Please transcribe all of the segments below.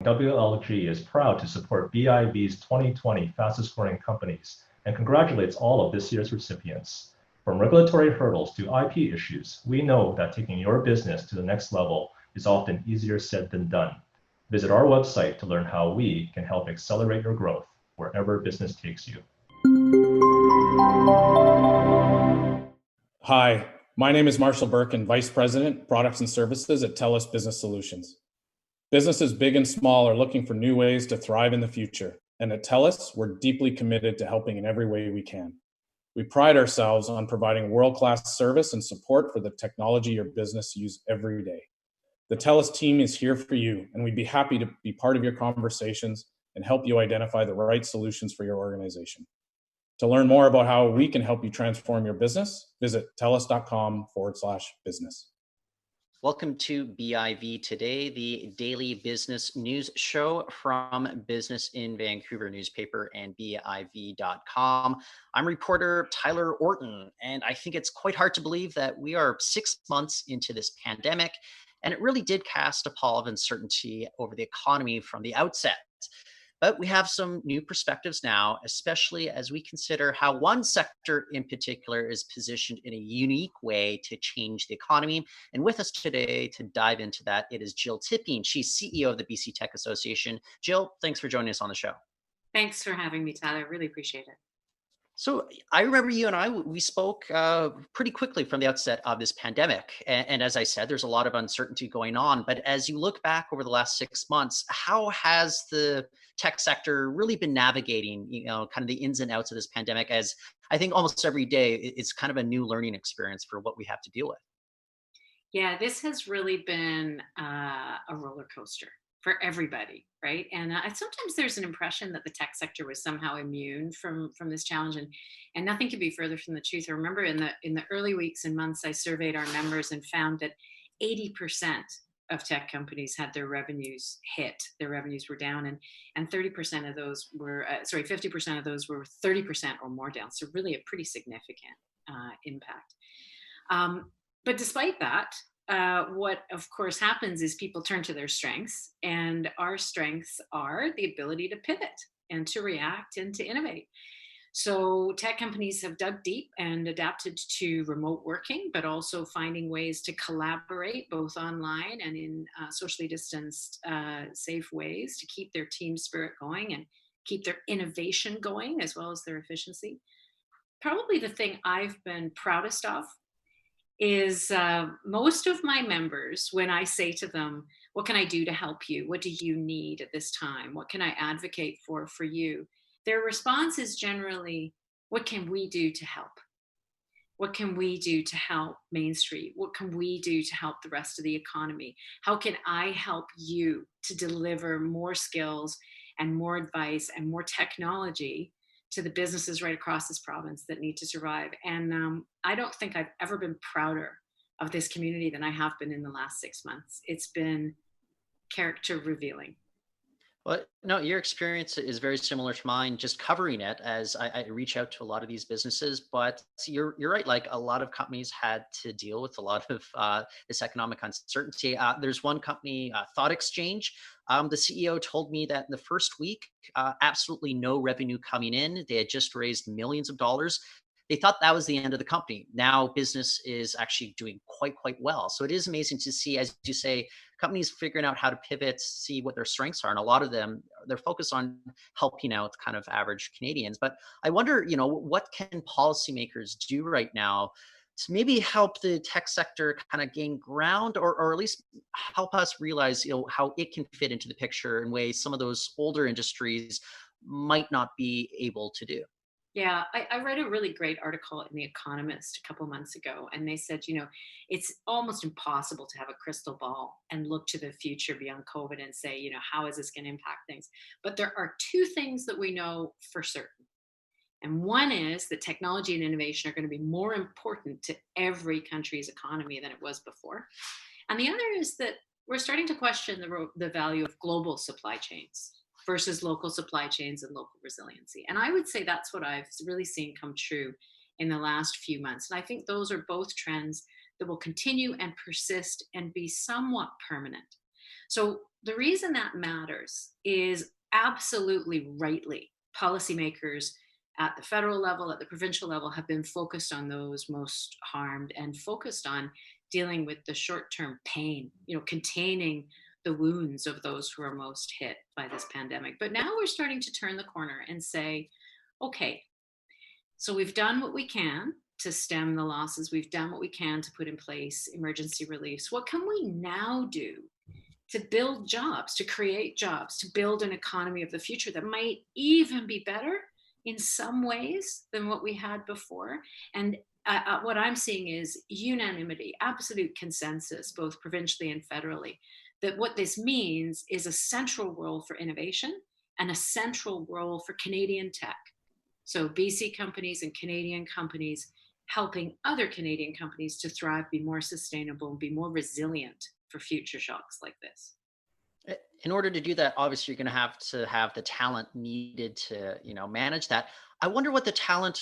WLG is proud to support BIV's 2020 fastest growing companies and congratulates all of this year's recipients. From regulatory hurdles to IP issues, we know that taking your business to the next level is often easier said than done. Visit our website to learn how we can help accelerate your growth wherever business takes you. Hi, my name is Marshall Birkin, Vice President, Products and Services at TELUS Business Solutions. Businesses big and small are looking for new ways to thrive in the future, and at TELUS, we're deeply committed to helping in every way we can. We pride ourselves on providing world-class service and support for the technology your business uses every day. The TELUS team is here for you, and we'd be happy to be part of your conversations and help you identify the right solutions for your organization. To learn more about how we can help you transform your business, visit telus.com/business. Welcome to BIV Today, the daily business news show from Business in Vancouver newspaper and BIV.com. I'm reporter Tyler Orton, and I think it's quite hard to believe that we are 6 months into this pandemic, and it really did cast a pall of uncertainty over the economy from the outset. But we have some new perspectives now, especially as we consider how one sector in particular is positioned in a unique way to change the economy. And with us today to dive into that, it is Jill Tipping. She's CEO of the BC Tech Association. Jill, thanks for joining us on the show. Thanks for having me, Tyler. Really appreciate it. So I remember you and we spoke pretty quickly from the outset of this pandemic. And as I said, there's a lot of uncertainty going on. But as you look back over the last 6 months, how has the tech sector really been navigating, kind of the ins and outs of this pandemic? As I think almost every day, it's kind of a new learning experience for what we have to deal with. Yeah, this has really been a roller coaster for everybody, right? And sometimes there's an impression that the tech sector was somehow immune from this challenge, and nothing could be further from the truth. I remember in the early weeks and months, I surveyed our members and found that 80% of tech companies had their revenues hit. Their revenues were down, and 30% of those were 50% of those were 30% or more down. So really a pretty significant impact. But despite that, what of course happens is people turn to their strengths, and our strengths are the ability to pivot and to react and to innovate. So tech companies have dug deep and adapted to remote working, but also finding ways to collaborate both online and in socially distanced, safe ways to keep their team spirit going and keep their innovation going as well as their efficiency. Probably the thing I've been proudest of is most of my members, when I say to them, what can I do to help you? What do you need at this time? What can I advocate for you? Their response is generally, what can we do to help? What can we do to help Main Street? What can we do to help the rest of the economy? How can I help you to deliver more skills and more advice and more technology to the businesses right across this province that need to survive? And I don't think I've ever been prouder of this community than I have been in the last 6 months. It's been character revealing. Well, no, your experience is very similar to mine, just covering it as I reach out to a lot of these businesses. But you're right, like a lot of companies had to deal with a lot of this economic uncertainty. There's one company, Thought Exchange. The CEO told me that in the first week, absolutely no revenue coming in. They had just raised millions of dollars. They thought that was the end of the company. Now business is actually doing quite well. So it is amazing to see, as you say, companies figuring out how to pivot, see what their strengths are. And a lot of them, they're focused on helping out kind of average Canadians. But I wonder, what can policymakers do right now to maybe help the tech sector kind of gain ground, or at least help us realize, how it can fit into the picture in ways some of those older industries might not be able to do? Yeah, I read a really great article in The Economist a couple months ago, and they said, it's almost impossible to have a crystal ball and look to the future beyond COVID and say, how is this going to impact things? But there are two things that we know for certain. And one is that technology and innovation are going to be more important to every country's economy than it was before. And the other is that we're starting to question the value of global supply chains versus local supply chains and local resiliency. And I would say that's what I've really seen come true in the last few months. And I think those are both trends that will continue and persist and be somewhat permanent. So the reason that matters is absolutely rightly, policymakers at the federal level, at the provincial level, have been focused on those most harmed and focused on dealing with the short-term pain, containing the wounds of those who are most hit by this pandemic. But now we're starting to turn the corner and say, okay, so we've done what we can to stem the losses. We've done what we can to put in place emergency reliefs. What can we now do to build jobs, to create jobs, to build an economy of the future that might even be better in some ways than what we had before? And what I'm seeing is unanimity, absolute consensus, both provincially and federally, that what this means is a central role for innovation and a central role for Canadian tech. So BC companies and Canadian companies helping other Canadian companies to thrive, be more sustainable, and be more resilient for future shocks like this. In order to do that, obviously you're going to have the talent needed to, manage that. I wonder what the talent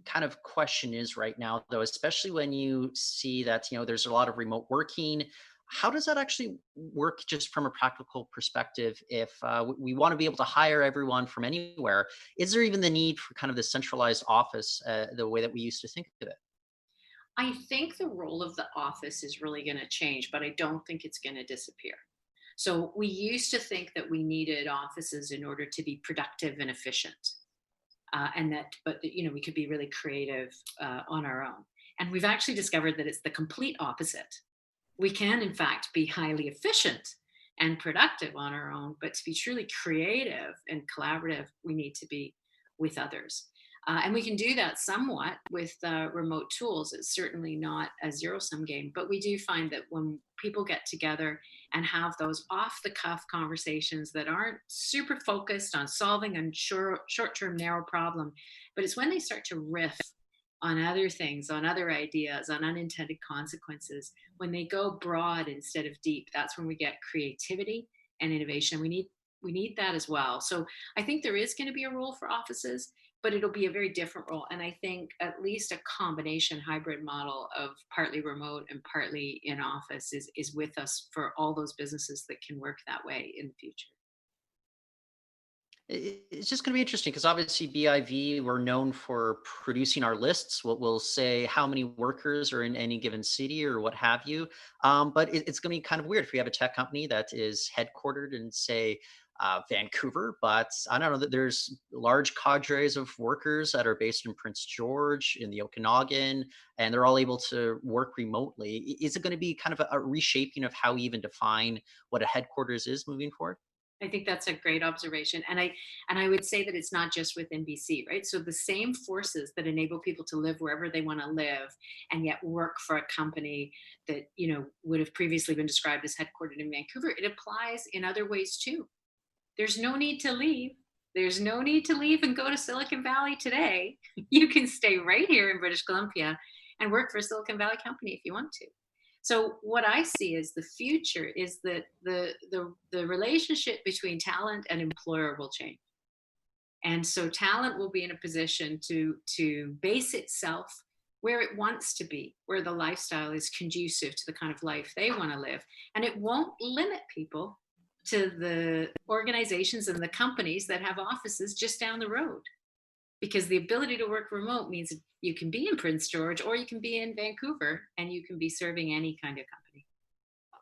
kind of question is right now, though, especially when you see that, there's a lot of remote working. How does that actually work just from a practical perspective? If we want to be able to hire everyone from anywhere, is there even the need for kind of the centralized office, the way that we used to think of it? I think the role of the office is really going to change, but I don't think it's going to disappear. So we used to think that we needed offices in order to be productive and efficient, we could be really creative on our own. And we've actually discovered that it's the complete opposite. We can, in fact, be highly efficient and productive on our own, but to be truly creative and collaborative, we need to be with others. And we can do that somewhat with remote tools. It's certainly not a zero-sum game, but we do find that when people get together and have those off-the-cuff conversations that aren't super focused on solving a short-term narrow problem, but it's when they start to riff on other things, on other ideas, on unintended consequences, when they go broad instead of deep, that's when we get creativity and innovation. We need that as well. So I think there is going to be a role for offices, but it'll be a very different role. And I think at least a combination hybrid model of partly remote and partly in office is with us for all those businesses that can work that way in the future. It's just going to be interesting because obviously BIV, we're known for producing our lists. We'll say how many workers are in any given city or what have you. But it's going to be kind of weird if we have a tech company that is headquartered in, say, Vancouver, but I don't know that there's large cadres of workers that are based in Prince George, in the Okanagan, and they're all able to work remotely. Is it going to be kind of a reshaping of how we even define what a headquarters is moving forward? I think that's a great observation. And I would say that it's not just within BC, right? So the same forces that enable people to live wherever they want to live and yet work for a company that, would have previously been described as headquartered in Vancouver, it applies in other ways too. There's no need to leave. There's no need to leave and go to Silicon Valley today. You can stay right here in British Columbia and work for a Silicon Valley company if you want to. So what I see as the future is that the relationship between talent and employer will change. And so talent will be in a position to base itself where it wants to be, where the lifestyle is conducive to the kind of life they want to live. And it won't limit people to the organizations and the companies that have offices just down the road. Because the ability to work remote means you can be in Prince George or you can be in Vancouver and you can be serving any kind of company.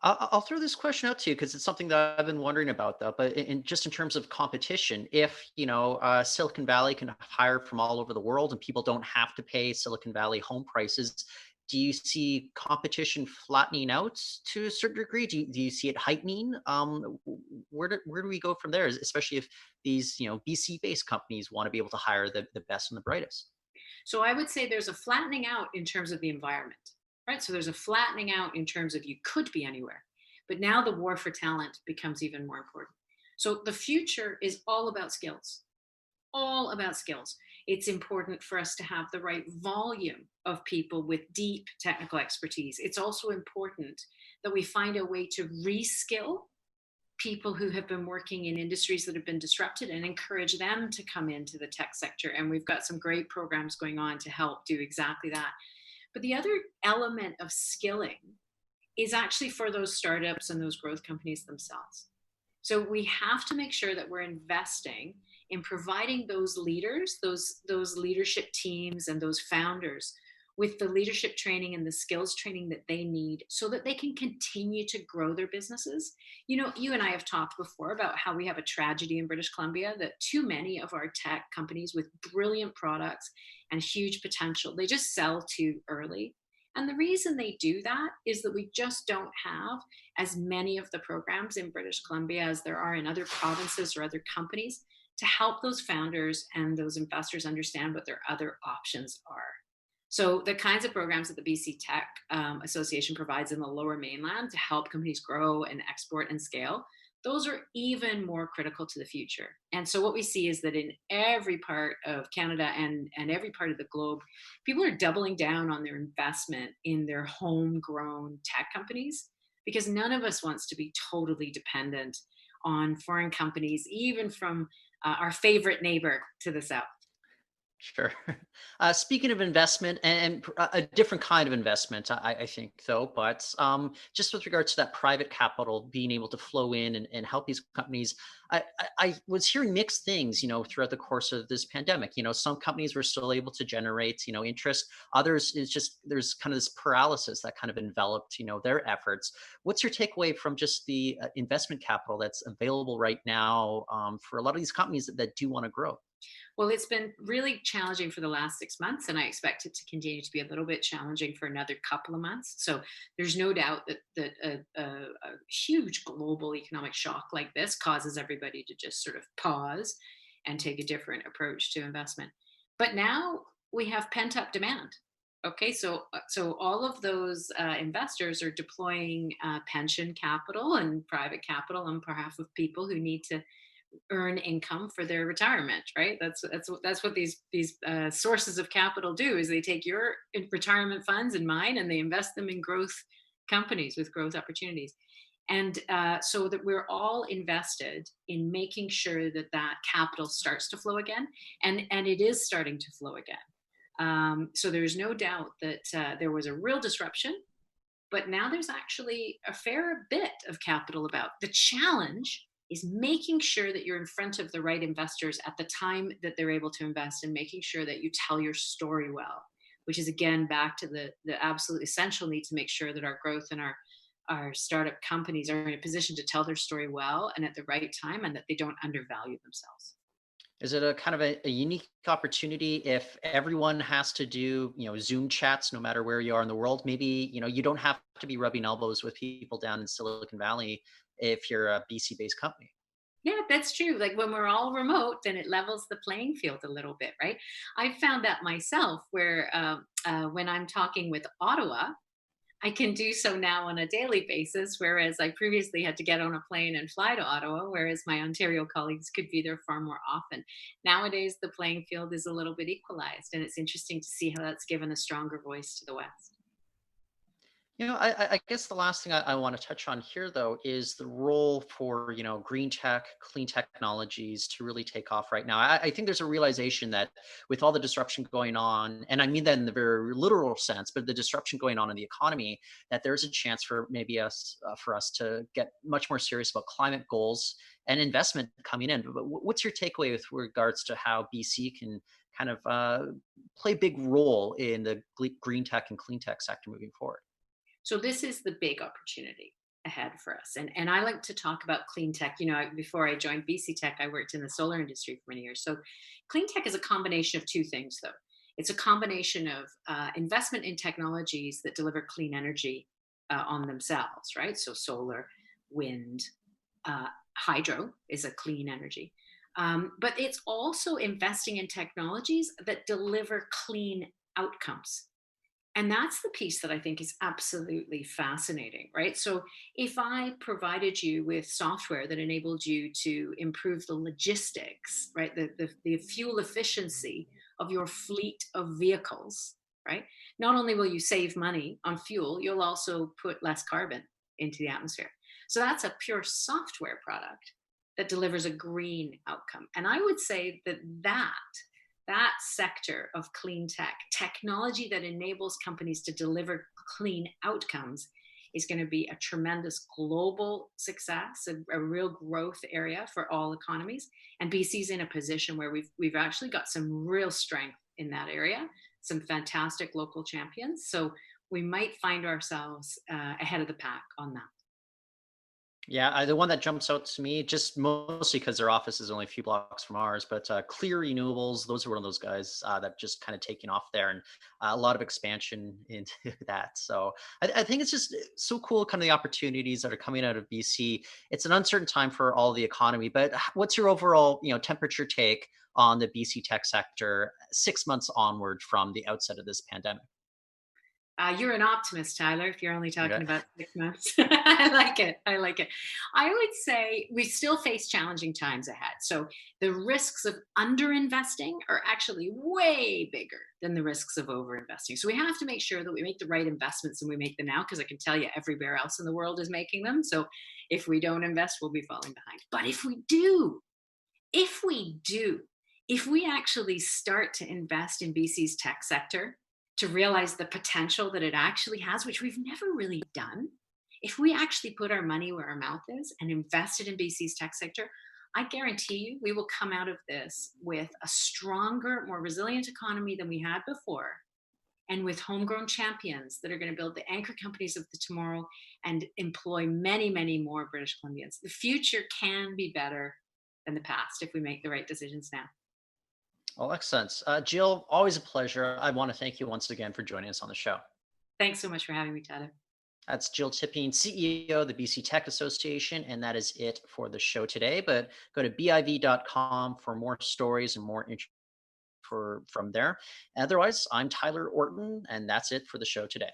I'll throw this question out to you because it's something that I've been wondering about, though. But just in terms of competition, if Silicon Valley can hire from all over the world and people don't have to pay Silicon Valley home prices, do you see competition flattening out to a certain degree? Do you see it heightening? Where do we go from there? Especially if these BC-based companies want to be able to hire the best and the brightest. So I would say there's a flattening out in terms of the environment, right? So there's a flattening out in terms of you could be anywhere, but now the war for talent becomes even more important. So the future is all about skills, all about skills. It's important for us to have the right volume of people with deep technical expertise. It's also important that we find a way to reskill people who have been working in industries that have been disrupted and encourage them to come into the tech sector. And we've got some great programs going on to help do exactly that. But the other element of skilling is actually for those startups and those growth companies themselves. So we have to make sure that we're investing in providing those leaders, those leadership teams and those founders with the leadership training and the skills training that they need so that they can continue to grow their businesses. You know, you and I have talked before about how we have a tragedy in British Columbia that too many of our tech companies with brilliant products and huge potential, they just sell too early. And the reason they do that is that we just don't have as many of the programs in British Columbia as there are in other provinces or other companies to help those founders and those investors understand what their other options are. So the kinds of programs that the BC Tech Association provides in the Lower Mainland to help companies grow and export and scale, those are even more critical to the future. And so what we see is that in every part of Canada and every part of the globe, people are doubling down on their investment in their homegrown tech companies because none of us wants to be totally dependent on foreign companies, even from our favorite neighbor to the south. Sure. Speaking of investment and a different kind of investment, I think, though, but just with regards to that private capital being able to flow in and help these companies, I was hearing mixed things, throughout the course of this pandemic. Some companies were still able to generate, interest. Others, is just there's kind of this paralysis that kind of enveloped, their efforts. What's your takeaway from just the investment capital that's available right now for a lot of these companies that do want to grow? Well, it's been really challenging for the last 6 months, and I expect it to continue to be a little bit challenging for another couple of months. So there's no doubt that a huge global economic shock like this causes everybody to just sort of pause and take a different approach to investment. But now we have pent up demand. Okay, so all of those investors are deploying pension capital and private capital on behalf of people who need to earn income for their retirement, right? That's what these sources of capital do, is they take your retirement funds and mine and they invest them in growth companies with growth opportunities. And so that we're all invested in making sure that that capital starts to flow again, and it is starting to flow again. So there's no doubt that there was a real disruption, but now there's actually a fair bit of capital about. The challenge is making sure that you're in front of the right investors at the time that they're able to invest, and making sure that you tell your story well, which is again back to the absolute essential need to make sure that our growth and our startup companies are in a position to tell their story well and at the right time, and that they don't undervalue themselves. Is it a kind of a unique opportunity if everyone has to do, Zoom chats no matter where you are in the world? Maybe, you don't have to be rubbing elbows with people down in Silicon Valley if you're a BC-based company. Yeah, that's true. Like when we're all remote, then it levels the playing field a little bit, right? I found that myself where when I'm talking with Ottawa, I can do so now on a daily basis, whereas I previously had to get on a plane and fly to Ottawa, whereas my Ontario colleagues could be there far more often. Nowadays, the playing field is a little bit equalized, and it's interesting to see how that's given a stronger voice to the West. I guess the last thing I want to touch on here, though, is the role for, green tech, clean technologies to really take off right now. I think there's a realization that with all the disruption going on, and I mean that in the very literal sense, but the disruption going on in the economy, that there's a chance for maybe for us to get much more serious about climate goals and investment coming in. But what's your takeaway with regards to how BC can kind of play a big role in the green tech and clean tech sector moving forward? So this is the big opportunity ahead for us. And I like to talk about clean tech. Before I joined BC Tech, I worked in the solar industry for many years. So clean tech is a combination of two things, though. It's a combination of investment in technologies that deliver clean energy on themselves, right? So solar, wind, hydro is a clean energy. But it's also investing in technologies that deliver clean outcomes. And that's the piece that I think is absolutely fascinating, right? So if I provided you with software that enabled you to improve the logistics, right, the fuel efficiency of your fleet of vehicles, right? Not only will you save money on fuel, you'll also put less carbon into the atmosphere. So that's a pure software product that delivers a green outcome. And I would say that sector of clean tech, technology that enables companies to deliver clean outcomes, is going to be a tremendous global success, a real growth area for all economies. And BC's in a position where we've actually got some real strength in that area, some fantastic local champions. So we might find ourselves ahead of the pack on that. Yeah, the one that jumps out to me, just mostly because their office is only a few blocks from ours, but Clear Renewables, those are one of those guys that just kind of taking off there, and a lot of expansion into that. So I think it's just so cool, kind of the opportunities that are coming out of BC. It's an uncertain time for all the economy, but what's your overall, temperature take on the BC tech sector 6 months onward from the outset of this pandemic? You're an optimist, Tyler, if you're only talking Okay. about 6 months. I like it. I like it. I would say we still face challenging times ahead. So the risks of underinvesting are actually way bigger than the risks of overinvesting. So we have to make sure that we make the right investments and we make them now, because I can tell you everywhere else in the world is making them. So if we don't invest, we'll be falling behind. But if we do, if we actually start to invest in BC's tech sector, to realize the potential that it actually has, which we've never really done. If we actually put our money where our mouth is and invested in BC's tech sector, I guarantee you we will come out of this with a stronger, more resilient economy than we had before, and with homegrown champions that are going to build the anchor companies of the tomorrow and employ many, many more British Columbians. The future can be better than the past if we make the right decisions now. Oh, excellent. Jill, always a pleasure. I want to thank you once again for joining us on the show. Thanks so much for having me, Tyler. That's Jill Tipping, CEO of the BC Tech Association, and that is it for the show today. But go to biv.com for more stories and more from there. Otherwise, I'm Tyler Orton, and that's it for the show today.